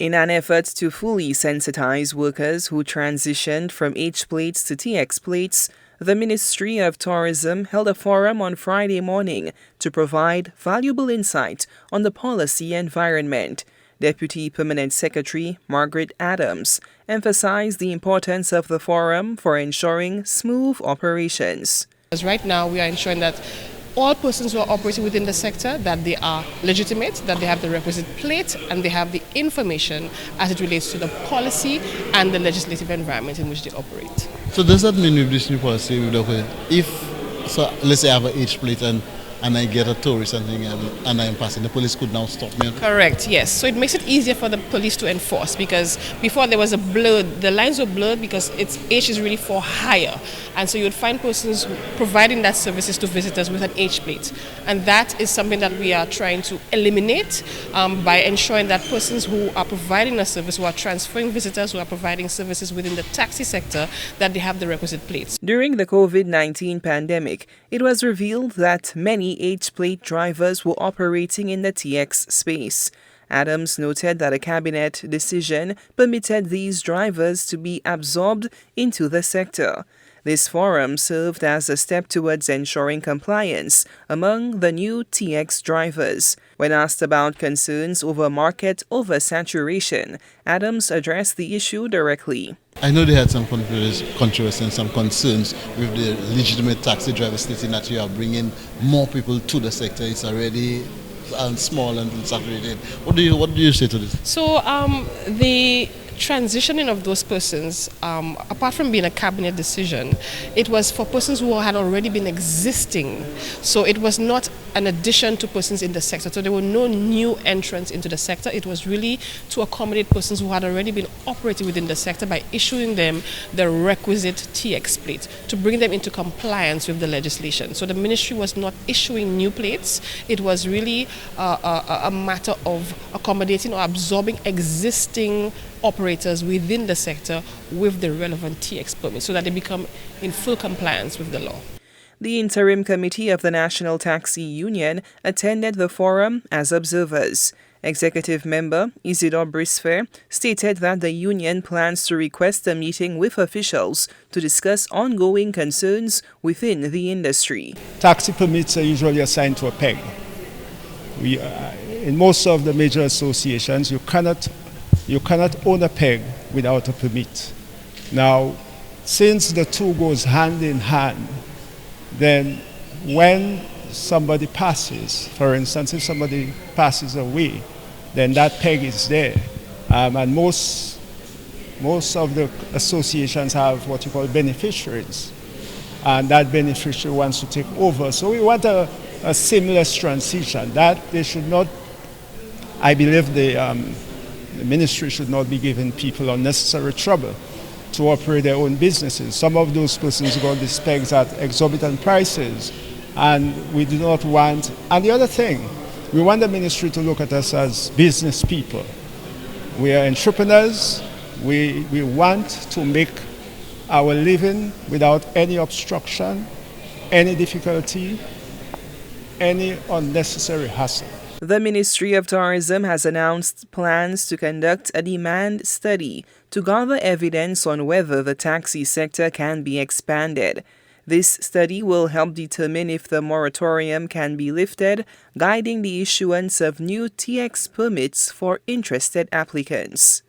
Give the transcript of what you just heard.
In an effort to fully sensitize workers who transitioned from H plates to TX plates, the Ministry of Tourism held a forum on Friday morning to provide valuable insight on the policy environment. Deputy Permanent Secretary Margaret Adams emphasized the importance of the forum for ensuring smooth operations. As right now, we are ensuring that all persons who are operating within the sector, that they are legitimate, that they have the requisite plate, and they have the information as it relates to the policy and the legislative environment in which they operate. So does that mean with this new policy, if, so let's say I have an H plate and I get a tourist and I'm passing, the police could now stop me? Correct, yes. So it makes it easier for the police to enforce, because before there was a blurred, the lines were blurred because H is really for hire. And so you would find persons providing that services to visitors with an H plate. And that is something that we are trying to eliminate by ensuring that persons who are providing a service, who are transferring visitors, who are providing services within the taxi sector, that they have the requisite plates. During the COVID-19 pandemic, it was revealed that many H-plate drivers were operating in the TX space. Adams noted that a cabinet decision permitted these drivers to be absorbed into the sector. This forum served as a step towards ensuring compliance among the new TX drivers. When asked about concerns over market oversaturation, Adams addressed the issue directly. I know they had some controversy and some concerns with the legitimate taxi drivers stating that you are bringing more people to the sector. It's already small and saturated. What do you say to this? So the transitioning of those persons, apart from being a cabinet decision, it was for persons who had already been existing. So it was not an addition to persons in the sector. So there were no new entrants into the sector. It was really to accommodate persons who had already been operating within the sector by issuing them the requisite TX plate to bring them into compliance with the legislation. So the ministry was not issuing new plates. It was really a matter of accommodating or absorbing existing operators within the sector with the relevant TX permit so that they become in full compliance with the law. The Interim Committee of the National Taxi Union attended the forum as observers. Executive member Isidore Brisfair stated that the union plans to request a meeting with officials to discuss ongoing concerns within the industry. Taxi permits are usually assigned to a peg. In most of the major associations, you cannot own a peg without a permit. Now, since the two goes hand in hand, then when somebody passes, for instance, if somebody passes away, then that peg is there. And most of the associations have what you call beneficiaries, and that beneficiary wants to take over. So we want a seamless transition. That they should not, I believe the ministry should not be giving people unnecessary trouble to operate their own businesses. Some of those persons got these pegs at exorbitant prices, and we do not want. And the other thing, we want the ministry to look at us as business people. We are entrepreneurs. We want to make our living without any obstruction, any difficulty, any unnecessary hassle. The Ministry of Tourism has announced plans to conduct a demand study to gather evidence on whether the taxi sector can be expanded. This study will help determine if the moratorium can be lifted, guiding the issuance of new TX permits for interested applicants.